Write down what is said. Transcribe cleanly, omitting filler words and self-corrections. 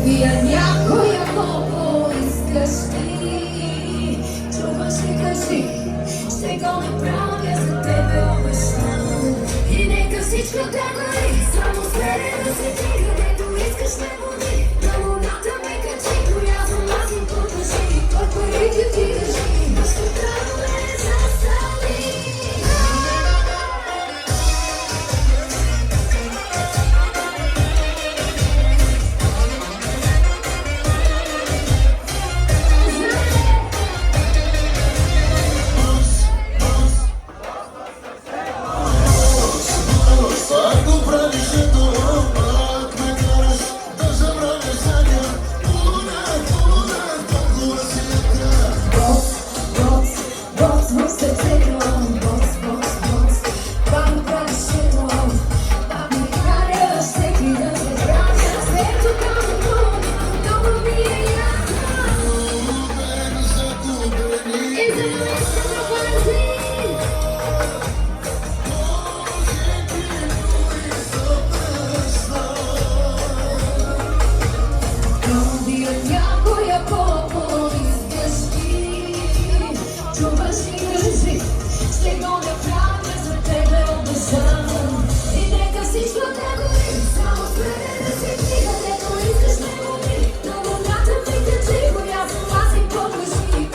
위한 약호야 보고 искаш ли? Чуваш ли, кажи, ще го направя за тебе, обещавам. И нека всичко да гори, само следен да се ти, където искаш ме води. На луната ме качи, коя замазни покажи, от парите ти държи, нищо трябва ме застави. Don't be a